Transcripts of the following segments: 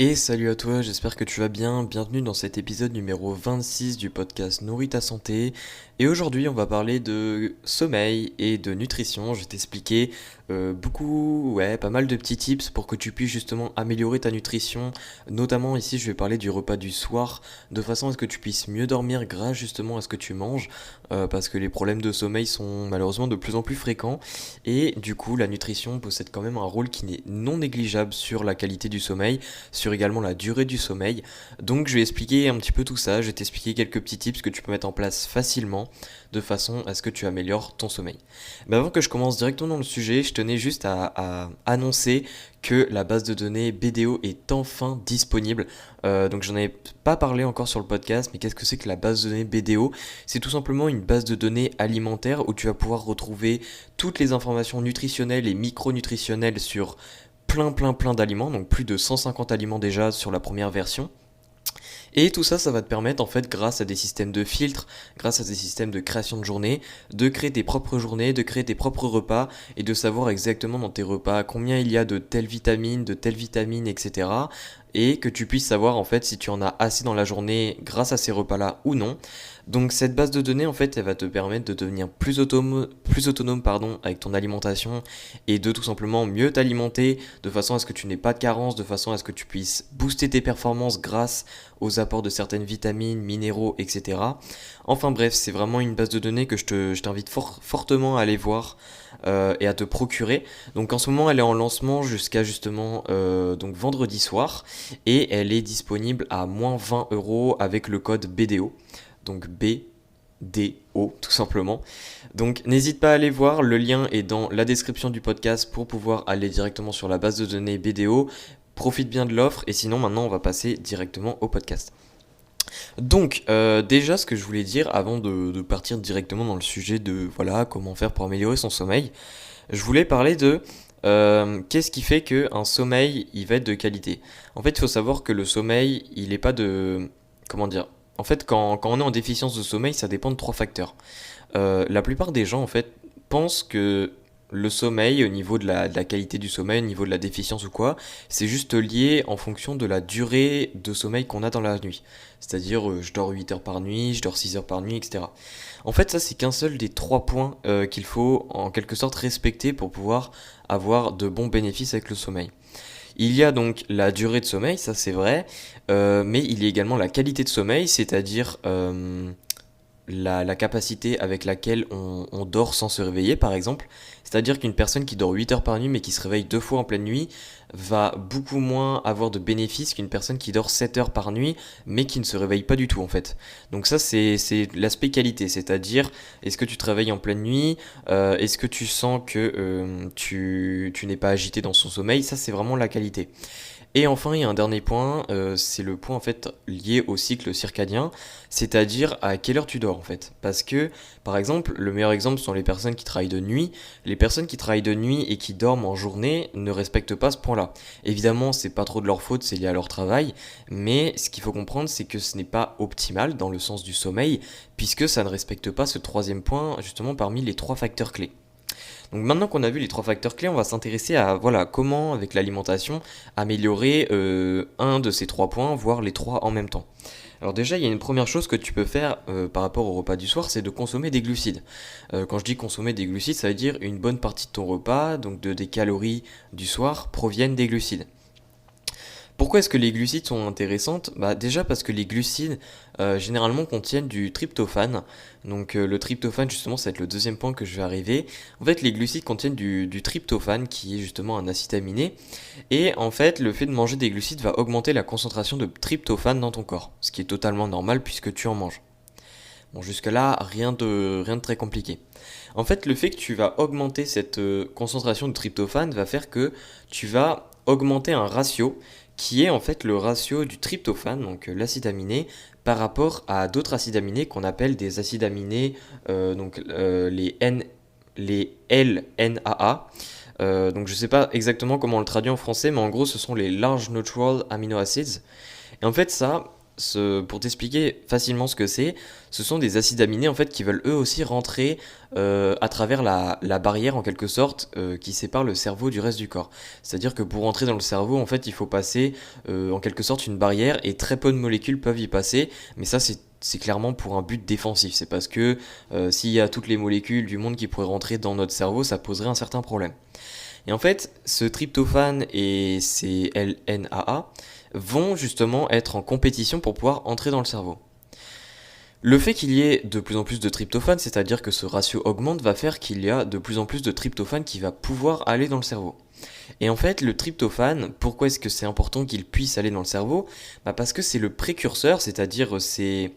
Et salut à toi, j'espère que tu vas bien. Bienvenue dans cet épisode numéro 26 du podcast Nourris ta santé. Et aujourd'hui, on va parler de sommeil et de nutrition. Je vais t'expliquer pas mal de petits tips pour que tu puisses justement améliorer ta nutrition. Notamment ici, je vais parler du repas du soir, de façon à ce que tu puisses mieux dormir grâce justement à ce que tu manges, parce que les problèmes de sommeil sont malheureusement de plus en plus fréquents. Et du coup, la nutrition possède quand même un rôle qui n'est non négligeable sur la qualité du sommeil, sur également la durée du sommeil. Donc je vais expliquer un petit peu tout ça, je vais t'expliquer quelques petits tips que tu peux mettre en place facilement de façon à ce que tu améliores ton sommeil. Mais avant que je commence directement dans le sujet, je tenais juste à annoncer que la base de données BDO est enfin disponible. Donc j'en ai pas parlé encore sur le podcast, mais qu'est-ce que c'est que la base de données BDO? C'est tout simplement une base de données alimentaire où tu vas pouvoir retrouver toutes les informations nutritionnelles et micronutritionnelles sur plein d'aliments, donc plus de 150 aliments déjà sur la première version. Et tout ça, ça va te permettre, en fait, grâce à des systèmes de filtres, grâce à des systèmes de création de journées, de créer tes propres journées, de créer tes propres repas et de savoir exactement dans tes repas combien il y a de telle vitamine, etc. Et que tu puisses savoir, en fait, si tu en as assez dans la journée grâce à ces repas-là ou non. Donc, cette base de données, en fait, elle va te permettre de devenir plus autonome avec ton alimentation et de tout simplement mieux t'alimenter de façon à ce que tu n'aies pas de carence, de façon à ce que tu puisses booster tes performances grâce aux apports de certaines vitamines, minéraux, etc. Enfin bref, c'est vraiment une base de données que je t'invite fortement à aller voir et à te procurer. Donc en ce moment, elle est en lancement jusqu'à justement donc vendredi soir et elle est disponible à moins 20 € avec le code BDO. Donc BDO tout simplement. Donc n'hésite pas à aller voir, le lien est dans la description du podcast pour pouvoir aller directement sur la base de données BDO. Profite bien de l'offre et sinon maintenant on va passer directement au podcast. Donc déjà ce que je voulais dire avant de partir directement dans le sujet de voilà comment faire pour améliorer son sommeil, je voulais parler de qu'est-ce qui fait qu'un sommeil il va être de qualité. En fait il faut savoir que le sommeil il n'est pas de... Comment dire? En fait quand on est en déficience de sommeil ça dépend de trois facteurs. La plupart des gens en fait pensent que le sommeil, au niveau de la qualité du sommeil, au niveau de la déficience ou quoi, c'est juste lié en fonction de la durée de sommeil qu'on a dans la nuit. C'est-à-dire, je dors 8 heures par nuit, je dors 6 heures par nuit, etc. En fait, ça, c'est qu'un seul des trois points qu'il faut en quelque sorte respecter pour pouvoir avoir de bons bénéfices avec le sommeil. Il y a donc la durée de sommeil, ça c'est vrai, mais il y a également la qualité de sommeil, c'est-à-dire la capacité avec laquelle on dort sans se réveiller, par exemple. C'est-à-dire qu'une personne qui dort 8 heures par nuit mais qui se réveille deux fois en pleine nuit va beaucoup moins avoir de bénéfices qu'une personne qui dort 7 heures par nuit mais qui ne se réveille pas du tout en fait. Donc ça c'est l'aspect qualité, c'est-à-dire est-ce que tu te réveilles en pleine nuit, est-ce que tu sens que tu n'es pas agité dans son sommeil, ça c'est vraiment la qualité. Et enfin, il y a un dernier point, c'est le point en fait lié au cycle circadien, c'est-à-dire à quelle heure tu dors en fait. Parce que, par exemple, le meilleur exemple sont les personnes qui travaillent de nuit. Les personnes qui travaillent de nuit et qui dorment en journée ne respectent pas ce point-là. Évidemment, c'est pas trop de leur faute, c'est lié à leur travail, mais ce qu'il faut comprendre, c'est que ce n'est pas optimal dans le sens du sommeil, puisque ça ne respecte pas ce troisième point justement parmi les trois facteurs clés. Donc maintenant qu'on a vu les trois facteurs clés, on va s'intéresser à voilà comment avec l'alimentation améliorer un de ces trois points, voire les trois en même temps. Alors déjà, il y a une première chose que tu peux faire par rapport au repas du soir, c'est de consommer des glucides. Quand je dis consommer des glucides, ça veut dire une bonne partie de ton repas, donc des calories du soir, proviennent des glucides. Pourquoi est-ce que les glucides sont intéressantes? Bah déjà parce que les glucides généralement contiennent du tryptophane. Donc le tryptophane justement ça va être le deuxième point que je vais arriver. En fait les glucides contiennent du tryptophane qui est justement un acide aminé. Et en fait le fait de manger des glucides va augmenter la concentration de tryptophane dans ton corps. Ce qui est totalement normal puisque tu en manges. Bon jusque là rien de très compliqué. En fait le fait que tu vas augmenter cette concentration de tryptophane va faire que tu vas augmenter un ratio qui est en fait le ratio du tryptophane, donc l'acide aminé, par rapport à d'autres acides aminés qu'on appelle des acides aminés, les LNAA. Donc je ne sais pas exactement comment on le traduit en français, mais en gros ce sont les Large Neutral Amino Acids. Et en fait pour t'expliquer facilement ce que c'est, ce sont des acides aminés en fait qui veulent eux aussi rentrer à travers la barrière en quelque sorte qui sépare le cerveau du reste du corps. C'est-à-dire que pour rentrer dans le cerveau, en fait, il faut passer en quelque sorte une barrière et très peu de molécules peuvent y passer, mais ça c'est clairement pour un but défensif. C'est parce que s'il y a toutes les molécules du monde qui pourraient rentrer dans notre cerveau, ça poserait un certain problème. Et en fait, ce tryptophane et ces LNAA vont justement être en compétition pour pouvoir entrer dans le cerveau. Le fait qu'il y ait de plus en plus de tryptophane, c'est-à-dire que ce ratio augmente, va faire qu'il y a de plus en plus de tryptophane qui va pouvoir aller dans le cerveau. Et en fait, le tryptophane, pourquoi est-ce que c'est important qu'il puisse aller dans le cerveau ? Parce que c'est le précurseur, c'est-à-dire c'est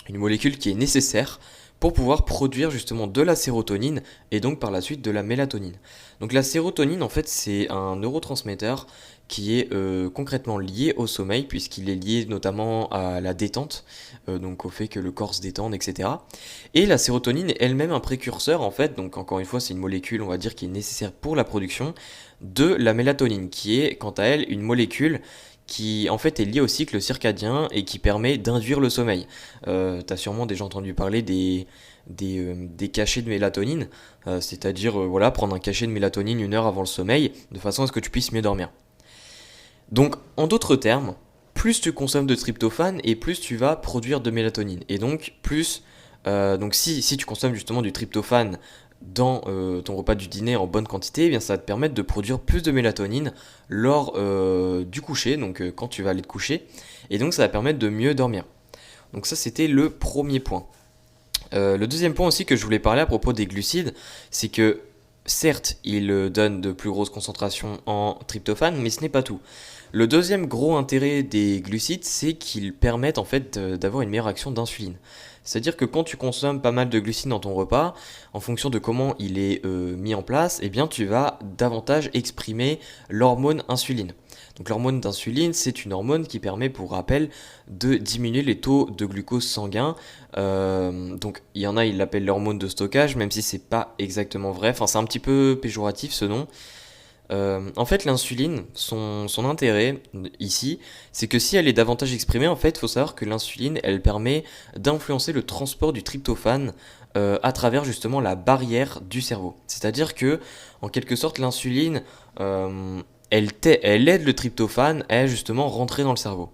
une molécule qui est nécessaire pour pouvoir produire justement de la sérotonine et donc par la suite de la mélatonine. Donc la sérotonine en fait c'est un neurotransmetteur qui est concrètement lié au sommeil puisqu'il est lié notamment à la détente, donc au fait que le corps se détende, etc. Et la sérotonine est elle-même un précurseur en fait, donc encore une fois c'est une molécule on va dire qui est nécessaire pour la production de la mélatonine qui est quant à elle une molécule qui en fait est lié au cycle circadien et qui permet d'induire le sommeil. T'as sûrement déjà entendu parler des cachets de mélatonine, c'est-à-dire voilà, prendre un cachet de mélatonine 1 heure avant le sommeil, de façon à ce que tu puisses mieux dormir. Donc en d'autres termes, plus tu consommes de tryptophane et plus tu vas produire de mélatonine. Et donc plus donc si tu consommes justement du tryptophane dans ton repas du dîner en bonne quantité, eh bien ça va te permettre de produire plus de mélatonine lors du coucher, donc quand tu vas aller te coucher, et donc ça va permettre de mieux dormir. Donc ça c'était le premier point. Le deuxième point aussi que je voulais parler à propos des glucides, c'est que certes ils donnent de plus grosses concentrations en tryptophane, mais ce n'est pas tout. Le deuxième gros intérêt des glucides, c'est qu'ils permettent en fait d'avoir une meilleure action d'insuline. C'est-à-dire que quand tu consommes pas mal de glucides dans ton repas, en fonction de comment il est mis en place, eh bien tu vas davantage exprimer l'hormone insuline. Donc l'hormone d'insuline, c'est une hormone qui permet, pour rappel, de diminuer les taux de glucose sanguin. Donc il y en a, ils l'appellent l'hormone de stockage, même si c'est pas exactement vrai. Enfin, c'est un petit peu péjoratif ce nom. En fait, l'insuline, son intérêt ici, c'est que si elle est davantage exprimée, en fait, il faut savoir que l'insuline, elle permet d'influencer le transport du tryptophane à travers justement la barrière du cerveau. C'est-à-dire que, en quelque sorte, l'insuline, elle aide le tryptophane à justement rentrer dans le cerveau.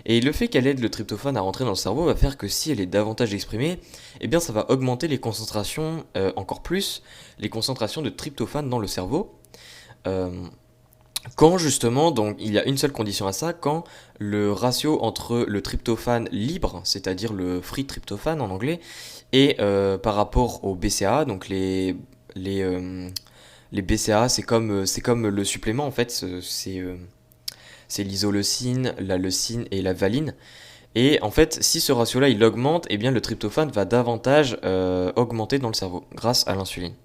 Et le fait qu'elle aide le tryptophane à rentrer dans le cerveau va faire que si elle est davantage exprimée, eh bien ça va augmenter les concentrations, encore plus, les concentrations de tryptophane dans le cerveau. Euh, Quand justement, donc il y a une seule condition à ça, quand le ratio entre le tryptophane libre, c'est-à-dire le free tryptophane en anglais, et par rapport au BCAA, donc les, euh, les BCAA c'est comme le supplément en fait, c'est l'isoleucine, la leucine et la valine. Et en fait, si ce ratio-là il augmente, eh bien le tryptophane va davantage augmenter dans le cerveau grâce à l'insuline.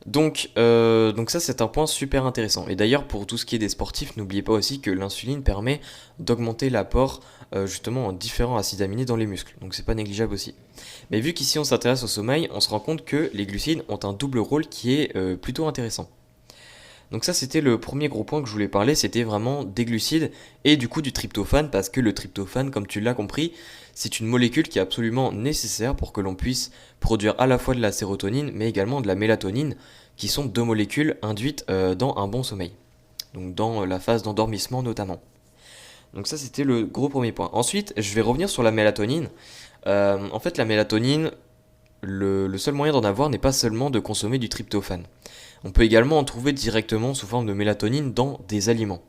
Donc ça c'est un point super intéressant. Et d'ailleurs pour tout ce qui est des sportifs, n'oubliez pas aussi que l'insuline permet d'augmenter l'apport justement en différents acides aminés dans les muscles. Donc c'est pas négligeable aussi. Mais vu qu'ici on s'intéresse au sommeil, on se rend compte que les glucides ont un double rôle qui est plutôt intéressant. Donc ça c'était le premier gros point que je voulais parler, c'était vraiment des glucides et du coup du tryptophane parce que le tryptophane, comme tu l'as compris, c'est une molécule qui est absolument nécessaire pour que l'on puisse produire à la fois de la sérotonine mais également de la mélatonine qui sont deux molécules induites dans un bon sommeil. Donc dans la phase d'endormissement notamment. Donc ça c'était le gros premier point. Ensuite je vais revenir sur la mélatonine. En fait la mélatonine, le seul moyen d'en avoir n'est pas seulement de consommer du tryptophane. On peut également en trouver directement sous forme de mélatonine dans des aliments.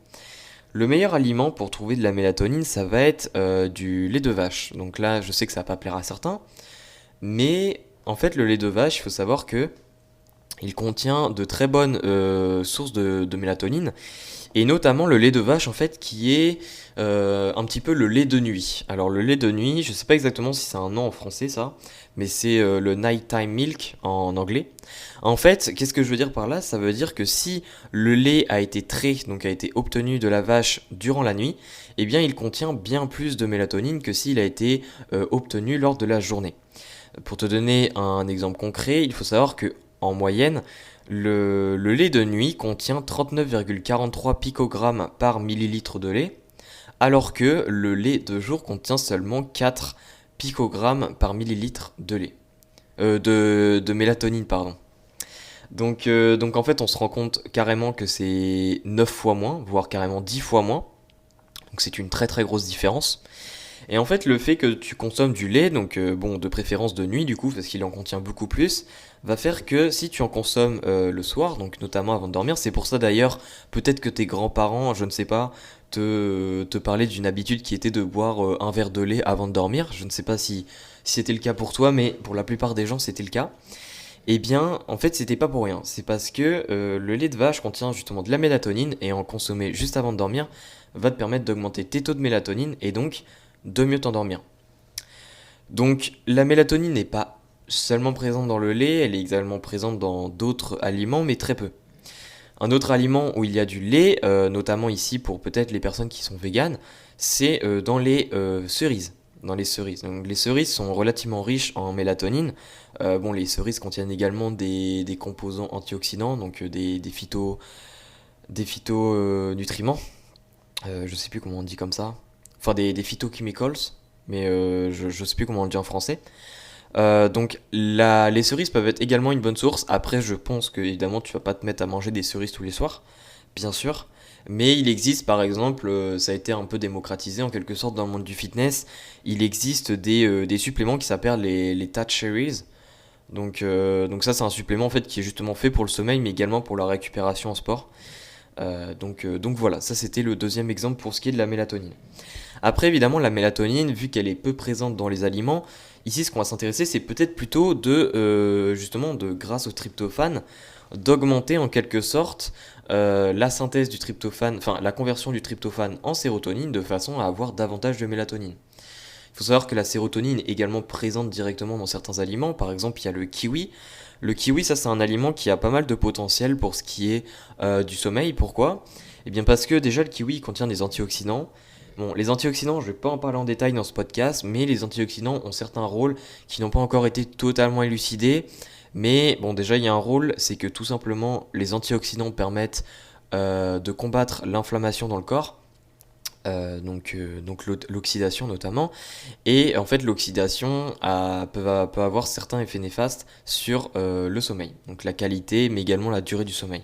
Le meilleur aliment pour trouver de la mélatonine, ça va être du lait de vache. Donc là, je sais que ça va pas plaire à certains, mais en fait, le lait de vache, il faut savoir que il contient de très bonnes sources de mélatonine, et notamment le lait de vache en fait qui est un petit peu le lait de nuit. Alors le lait de nuit, je sais pas exactement si c'est un nom en français ça, mais c'est le nighttime milk en anglais. En fait, qu'est-ce que je veux dire par là? Ça veut dire que si le lait a été trait, donc a été obtenu de la vache durant la nuit, eh bien il contient bien plus de mélatonine que s'il a été obtenu lors de la journée. Pour te donner un exemple concret, il faut savoir que en moyenne, le lait de nuit contient 39,43 picogrammes par millilitre de lait, alors que le lait de jour contient seulement 4 picogrammes par millilitre de lait. De mélatonine, pardon. Donc en fait, on se rend compte carrément que c'est 9 fois moins, voire carrément 10 fois moins. Donc c'est une très très grosse différence. Et en fait, le fait que tu consommes du lait, donc bon, de préférence de nuit du coup, parce qu'il en contient beaucoup plus, va faire que si tu en consommes le soir, donc notamment avant de dormir, c'est pour ça d'ailleurs, peut-être que tes grands-parents, je ne sais pas, te parlaient d'une habitude qui était de boire un verre de lait avant de dormir. Je ne sais pas si c'était le cas pour toi, mais pour la plupart des gens, c'était le cas. Eh bien, en fait, c'était pas pour rien. C'est parce que le lait de vache contient justement de la mélatonine et en consommer juste avant de dormir va te permettre d'augmenter tes taux de mélatonine et donc de mieux t'endormir. Donc, la mélatonine n'est pas seulement présente dans le lait, elle est également présente dans d'autres aliments, mais très peu. Un autre aliment où il y a du lait, notamment ici pour peut-être les personnes qui sont véganes, c'est dans les cerises. Dans les cerises. Donc, les cerises sont relativement riches en mélatonine. Bon, les cerises contiennent également des composants antioxydants, donc des phytonutriments. Je sais plus comment on dit comme ça. Enfin, des phytochemicals, mais je sais plus comment on le dit en français. Les cerises peuvent être également une bonne source. Après, je pense que évidemment, tu vas pas te mettre à manger des cerises tous les soirs, bien sûr. Mais il existe, par exemple, ça a été un peu démocratisé en quelque sorte dans le monde du fitness. Il existe des suppléments qui s'appellent les Touch Cherries. Donc ça, c'est un supplément en fait qui est justement fait pour le sommeil, mais également pour la récupération en sport. Donc voilà, ça c'était le deuxième exemple pour ce qui est de la mélatonine. Après, évidemment, la mélatonine, vu qu'elle est peu présente dans les aliments, ici, ce qu'on va s'intéresser, c'est peut-être plutôt justement, grâce au tryptophane, d'augmenter en quelque sorte la synthèse du tryptophane, enfin, la conversion du tryptophane en sérotonine de façon à avoir davantage de mélatonine. Il faut savoir que la sérotonine est également présente directement dans certains aliments. Par exemple, il y a le kiwi. Le kiwi, ça, c'est un aliment qui a pas mal de potentiel pour ce qui est du sommeil. Pourquoi? Eh bien, parce que déjà, le kiwi contient des antioxydants. Bon, les antioxydants, je ne vais pas en parler en détail dans ce podcast, mais les antioxydants ont certains rôles qui n'ont pas encore été totalement élucidés. Mais bon, déjà, il y a un rôle, c'est que tout simplement, les antioxydants permettent de combattre l'inflammation dans le corps. Donc l'oxydation notamment. Et en fait, l'oxydation peut avoir certains effets néfastes sur le sommeil, donc la qualité, mais également la durée du sommeil.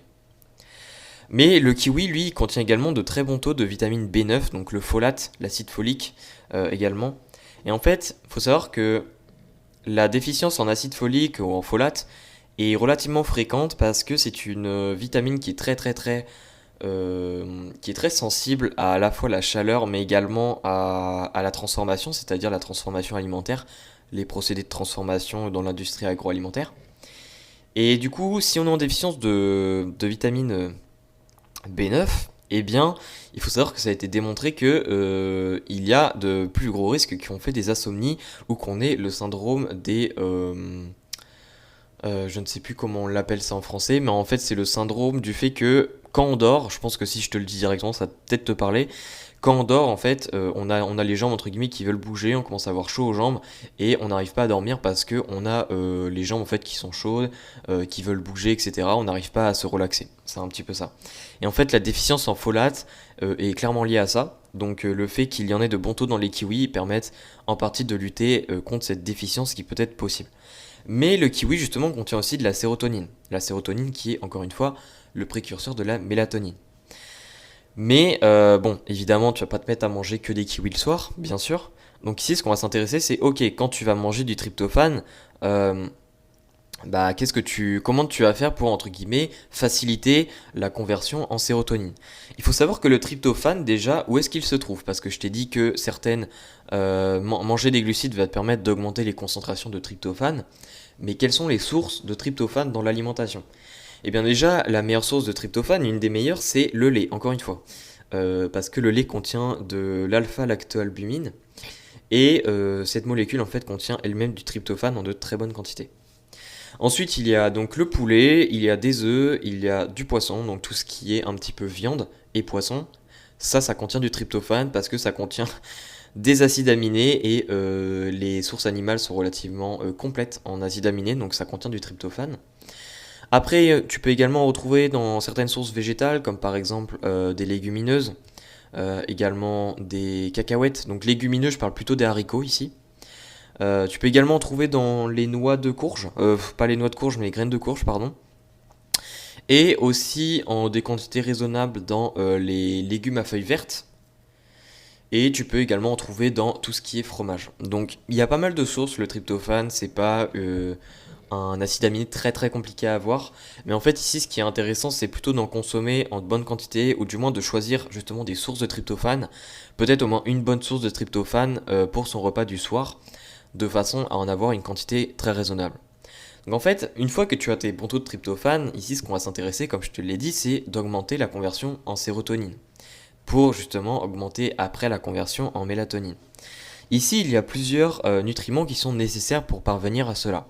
Mais le kiwi, lui, contient également de très bons taux de vitamine B9, donc le folate, l'acide folique également. Et en fait, il faut savoir que la déficience en acide folique ou en folate est relativement fréquente parce que c'est une vitamine qui est qui est très sensible à la fois la chaleur mais également à la transformation, c'est-à-dire la transformation alimentaire, les procédés de transformation dans l'industrie agroalimentaire. Et du coup, si on est en déficience de vitamine B9, eh bien, il faut savoir que ça a été démontré que il y a de plus gros risques qui ont fait des insomnies ou qu'on ait le syndrome je ne sais plus comment on l'appelle ça en français, mais en fait c'est le syndrome du fait que quand on dort, je pense que si je te le dis directement, ça va peut-être te parler. Quand on dort, en fait, on a les jambes entre guillemets qui veulent bouger, on commence à avoir chaud aux jambes et on n'arrive pas à dormir parce que on a les jambes en fait qui sont chaudes, qui veulent bouger, etc. On n'arrive pas à se relaxer. C'est un petit peu ça. Et en fait, la déficience en folate est clairement liée à ça. Donc le fait qu'il y en ait de bons taux dans les kiwis permettent en partie de lutter contre cette déficience qui peut être possible. Mais le kiwi justement contient aussi de la sérotonine. La sérotonine qui est encore une fois le précurseur de la mélatonine. Mais bon, évidemment, tu vas pas te mettre à manger que des kiwis le soir, bien sûr. Donc ici, ce qu'on va s'intéresser, c'est ok, quand tu vas manger du tryptophane, euh, comment tu vas faire pour entre guillemets faciliter la conversion en sérotonine. Il faut savoir que le tryptophane, déjà, où est-ce qu'il se trouve? Parce que je t'ai dit que manger des glucides va te permettre d'augmenter les concentrations de tryptophane. Mais quelles sont les sources de tryptophane dans l'alimentation? Eh bien déjà, la meilleure source de tryptophane, une des meilleures, c'est le lait, encore une fois. Parce que le lait contient de l'alpha-lactoalbumine, et cette molécule en fait contient elle-même du tryptophane en de très bonnes quantités. Ensuite, il y a donc le poulet, il y a des œufs, il y a du poisson, donc tout ce qui est un petit peu viande et poisson. Ça contient du tryptophane parce que ça contient des acides aminés et les sources animales sont relativement complètes en acides aminés, donc ça contient du tryptophane. Après, tu peux également retrouver dans certaines sources végétales, comme par exemple des légumineuses, également des cacahuètes, donc légumineux, je parle plutôt des haricots ici. Tu peux également en trouver dans les noix de courge, pas les noix de courge mais les graines de courge, pardon. Et aussi en des quantités raisonnables dans les légumes à feuilles vertes. Et tu peux également en trouver dans tout ce qui est fromage. Donc il y a pas mal de sources, le tryptophane, c'est pas un acide aminé très très compliqué à avoir. Mais en fait ici ce qui est intéressant c'est plutôt d'en consommer en bonne quantité ou du moins de choisir justement des sources de tryptophane. Peut-être au moins une bonne source de tryptophane pour son repas du soir, de façon à en avoir une quantité très raisonnable. Donc en fait, une fois que tu as tes bons taux de tryptophane, ici ce qu'on va s'intéresser, comme je te l'ai dit, c'est d'augmenter la conversion en sérotonine pour justement augmenter après la conversion en mélatonine. Ici, il y a plusieurs nutriments qui sont nécessaires pour parvenir à cela.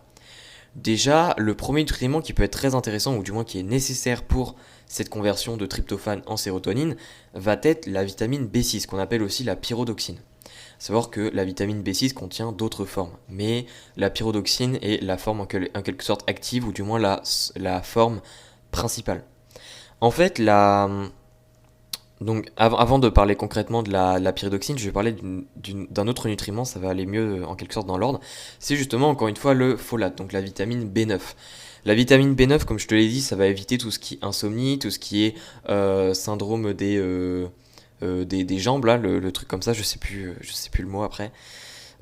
Déjà, le premier nutriment qui peut être très intéressant, ou du moins qui est nécessaire pour cette conversion de tryptophane en sérotonine, va être la vitamine B6, qu'on appelle aussi la pyridoxine. Savoir que la vitamine B6 contient d'autres formes, mais la pyridoxine est la forme en quelque sorte active, ou du moins la forme principale. En fait, donc, avant de parler concrètement de la pyridoxine, je vais parler d'un autre nutriment, ça va aller mieux en quelque sorte dans l'ordre. C'est justement encore une fois le folate, donc la vitamine B9. La vitamine B9, comme je te l'ai dit, ça va éviter tout ce qui est insomnie, tout ce qui est syndrome des jambes, là, le truc comme ça, je sais plus le mot après.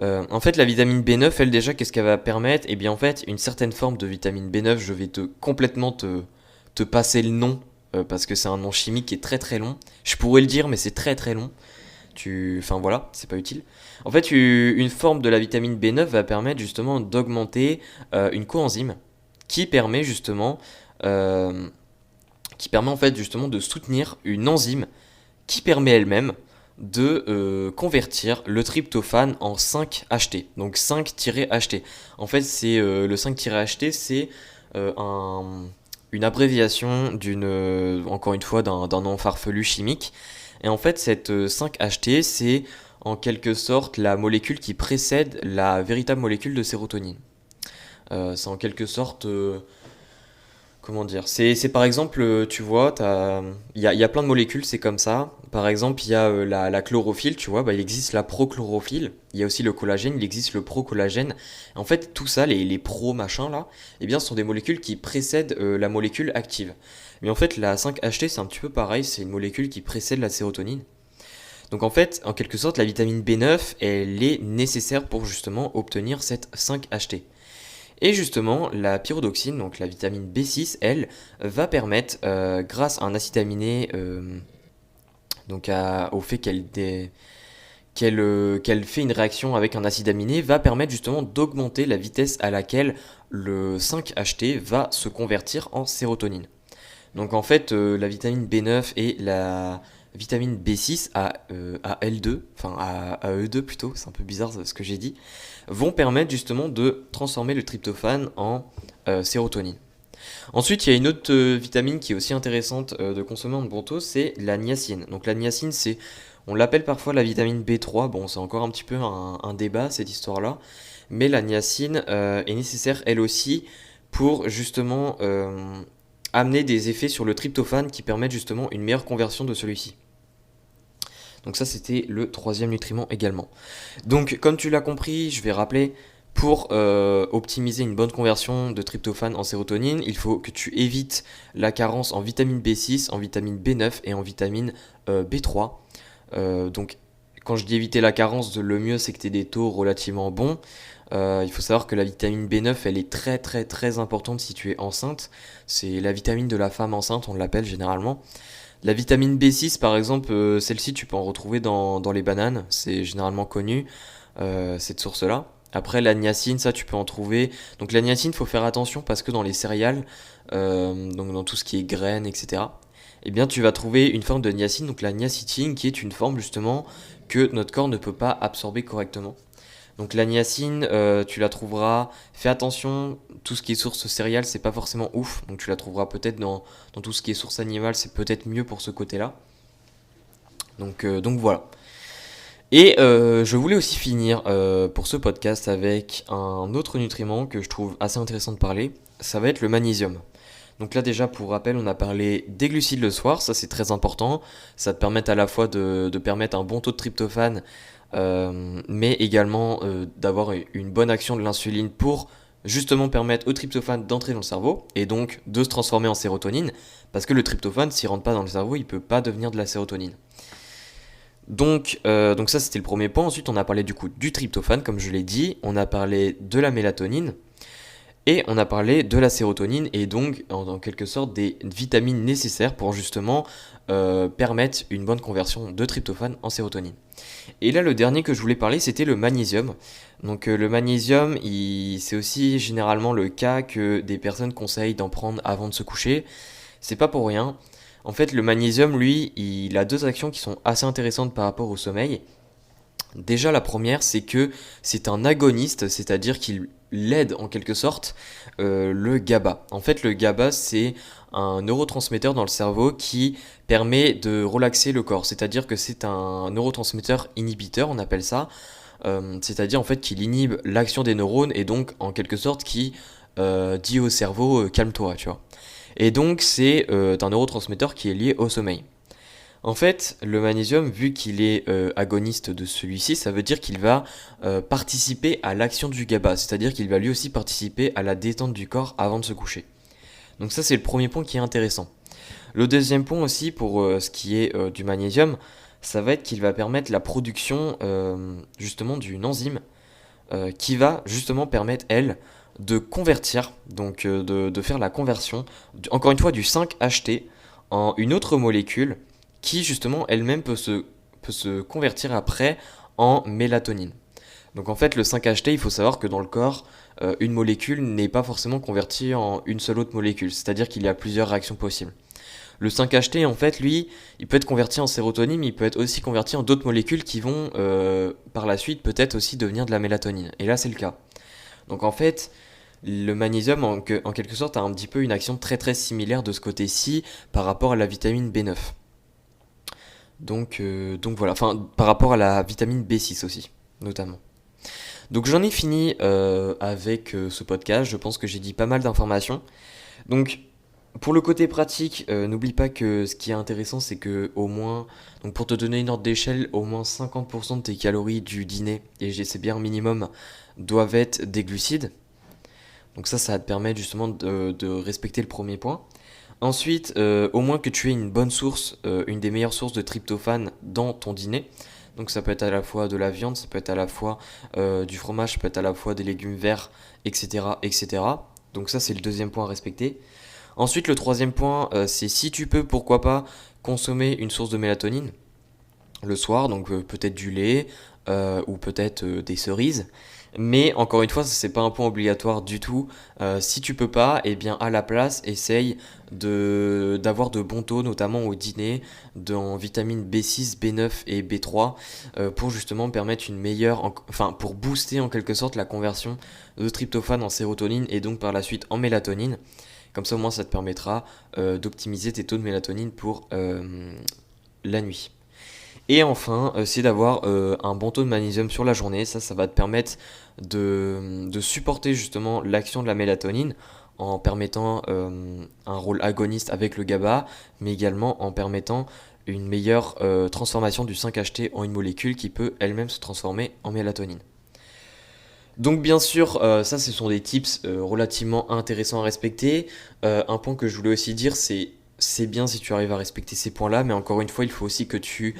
En fait, la vitamine B9, elle déjà, qu'est-ce qu'elle va permettre? Eh bien, en fait, une certaine forme de vitamine B9, je vais complètement te passer le nom parce que c'est un nom chimique qui est très très long. Je pourrais le dire, mais c'est très très long. Enfin voilà, c'est pas utile. En fait, une forme de la vitamine B9 va permettre justement d'augmenter une coenzyme qui permet justement, en fait justement de soutenir une enzyme qui permet elle-même de convertir le tryptophane en 5-HT. Donc 5-HT. En fait, le 5-HT, c'est une abréviation encore une fois, d'un nom farfelu chimique. Et en fait, cette 5-HT, c'est en quelque sorte la molécule qui précède la véritable molécule de sérotonine. C'est en quelque sorte... comment dire? C'est par exemple, tu vois, il y a plein de molécules, c'est comme ça. Par exemple, il y a la chlorophylle, tu vois, bah, il existe la prochlorophylle. Il y a aussi le collagène, il existe le procollagène. En fait, tout ça, les pro-machins là, eh bien, ce sont des molécules qui précèdent la molécule active. Mais en fait, la 5-HT, c'est un petit peu pareil, c'est une molécule qui précède la sérotonine. Donc en fait, en quelque sorte, la vitamine B9, elle est nécessaire pour justement obtenir cette 5-HT. Et justement, la pyridoxine, donc la vitamine B6, elle, va permettre, grâce à un acide aminé, donc au fait qu'elle fait une réaction avec un acide aminé, va permettre justement d'augmenter la vitesse à laquelle le 5-HT va se convertir en sérotonine. Donc en fait, la vitamine B9 et la vitamine B6 à L2, enfin à E2 plutôt, c'est un peu bizarre ce que j'ai dit, vont permettre justement de transformer le tryptophane en sérotonine. Ensuite, il y a une autre vitamine qui est aussi intéressante de consommer en bon taux, c'est la niacine. Donc la niacine, on l'appelle parfois la vitamine B3, bon c'est encore un petit peu un débat cette histoire-là, mais la niacine est nécessaire elle aussi pour justement amener des effets sur le tryptophane qui permettent justement une meilleure conversion de celui-ci. Donc ça c'était le troisième nutriment également. Donc comme tu l'as compris, je vais rappeler, pour optimiser une bonne conversion de tryptophane en sérotonine, il faut que tu évites la carence en vitamine B6, en vitamine B9 et en vitamine B3. Donc quand je dis éviter la carence, le mieux c'est que tu aies des taux relativement bons. Il faut savoir que la vitamine B9 elle est très très très importante si tu es enceinte. C'est la vitamine de la femme enceinte, on l'appelle généralement. La vitamine B6 par exemple, celle-ci tu peux en retrouver dans les bananes, c'est généralement connu, cette source-là. Après la niacine, ça tu peux en trouver. Donc la niacine, il faut faire attention parce que dans les céréales, donc dans tout ce qui est graines, etc., eh bien tu vas trouver une forme de niacine, donc la niacitine, qui est une forme justement que notre corps ne peut pas absorber correctement. Donc la niacine, tu la trouveras, fais attention, tout ce qui est source céréales, c'est pas forcément ouf, donc tu la trouveras peut-être dans tout ce qui est source animale, c'est peut-être mieux pour ce côté-là. Donc voilà. Et je voulais aussi finir pour ce podcast avec un autre nutriment que je trouve assez intéressant de parler, ça va être le magnésium. Donc là déjà pour rappel, on a parlé des glucides le soir, ça c'est très important. Ça te permet à la fois de permettre un bon taux de tryptophane, mais également d'avoir une bonne action de l'insuline pour justement permettre au tryptophane d'entrer dans le cerveau et donc de se transformer en sérotonine, parce que le tryptophane, s'il rentre pas dans le cerveau, il peut pas devenir de la sérotonine. Donc ça c'était le premier point. Ensuite on a parlé du coup du tryptophane, comme je l'ai dit, on a parlé de la mélatonine, et on a parlé de la sérotonine et donc en quelque sorte des vitamines nécessaires pour justement permettre une bonne conversion de tryptophane en sérotonine. Et là le dernier que je voulais parler c'était le magnésium. Donc le magnésium c'est aussi généralement le cas que des personnes conseillent d'en prendre avant de se coucher. C'est pas pour rien. En fait le magnésium lui il a deux actions qui sont assez intéressantes par rapport au sommeil. Déjà, la première, c'est que c'est un agoniste, c'est-à-dire qu'il aide en quelque sorte le GABA. En fait, le GABA, c'est un neurotransmetteur dans le cerveau qui permet de relaxer le corps. C'est-à-dire que c'est un neurotransmetteur inhibiteur, on appelle ça. C'est-à-dire en fait qu'il inhibe l'action des neurones et donc en quelque sorte qui dit au cerveau calme-toi, tu vois. Et donc c'est un neurotransmetteur qui est lié au sommeil. En fait, le magnésium, vu qu'il est agoniste de celui-ci, ça veut dire qu'il va participer à l'action du GABA, c'est-à-dire qu'il va lui aussi participer à la détente du corps avant de se coucher. Donc ça, c'est le premier point qui est intéressant. Le deuxième point aussi, pour ce qui est du magnésium, ça va être qu'il va permettre la production justement d'une enzyme qui va justement permettre, elle, de convertir, donc de faire la conversion, encore une fois, du 5-HT en une autre molécule qui justement elle-même peut se convertir après en mélatonine. Donc en fait le 5-HT, il faut savoir que dans le corps, une molécule n'est pas forcément convertie en une seule autre molécule, c'est-à-dire qu'il y a plusieurs réactions possibles. Le 5-HT en fait lui, il peut être converti en sérotonine, mais il peut être aussi converti en d'autres molécules qui vont par la suite peut-être aussi devenir de la mélatonine. Et là c'est le cas. Donc en fait, le magnésium en quelque sorte a un petit peu une action très très similaire de ce côté-ci par rapport à la vitamine B9. Donc voilà, enfin par rapport à la vitamine B6 aussi, notamment. Donc j'en ai fini avec ce podcast, je pense que j'ai dit pas mal d'informations. Donc pour le côté pratique, n'oublie pas que ce qui est intéressant c'est que au moins, donc pour te donner une ordre d'échelle, au moins 50% de tes calories du dîner, et c'est bien un minimum, doivent être des glucides. Donc ça va te permettre justement de respecter le premier point. Ensuite, au moins que tu aies une bonne source, une des meilleures sources de tryptophane dans ton dîner. Donc ça peut être à la fois de la viande, ça peut être à la fois du fromage, ça peut être à la fois des légumes verts, etc. etc. Donc ça c'est le deuxième point à respecter. Ensuite le troisième point, c'est si tu peux, pourquoi pas, consommer une source de mélatonine le soir, donc peut-être du lait ou peut-être des cerises. Mais encore une fois, ça c'est pas un point obligatoire du tout. Si tu peux pas, eh bien à la place, essaye d'avoir de bons taux, notamment au dîner, en vitamines B6, B9 et B3, pour justement permettre une meilleure, enfin pour booster en quelque sorte la conversion de tryptophane en sérotonine et donc par la suite en mélatonine. Comme ça au moins ça te permettra d'optimiser tes taux de mélatonine pour la nuit. Et enfin, c'est d'avoir un bon taux de magnésium sur la journée. Ça va te permettre de supporter justement l'action de la mélatonine en permettant un rôle agoniste avec le GABA, mais également en permettant une meilleure transformation du 5-HT en une molécule qui peut elle-même se transformer en mélatonine. Donc bien sûr, ça ce sont des tips relativement intéressants à respecter. Un point que je voulais aussi dire, c'est bien si tu arrives à respecter ces points-là, mais encore une fois, il faut aussi que tu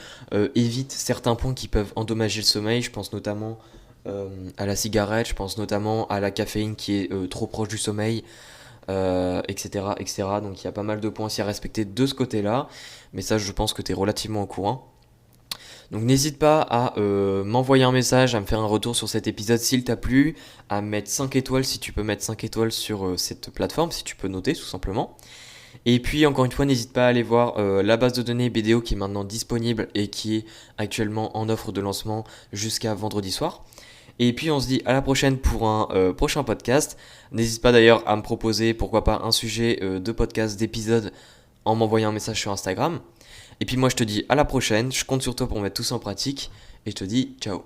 évites certains points qui peuvent endommager le sommeil. Je pense notamment à la cigarette, je pense notamment à la caféine qui est trop proche du sommeil, etc., etc. Donc il y a pas mal de points aussi à respecter de ce côté-là, mais ça je pense que tu es relativement au courant. Donc n'hésite pas à m'envoyer un message, à me faire un retour sur cet épisode s'il t'a plu, à mettre 5 étoiles si tu peux mettre 5 étoiles sur cette plateforme, si tu peux noter tout simplement. Et puis encore une fois, n'hésite pas à aller voir la base de données BDO qui est maintenant disponible et qui est actuellement en offre de lancement jusqu'à vendredi soir. Et puis on se dit à la prochaine pour un prochain podcast. N'hésite pas d'ailleurs à me proposer pourquoi pas un sujet de podcast, d'épisode en m'envoyant un message sur Instagram. Et puis moi je te dis à la prochaine, je compte sur toi pour mettre tout ça en pratique et je te dis ciao.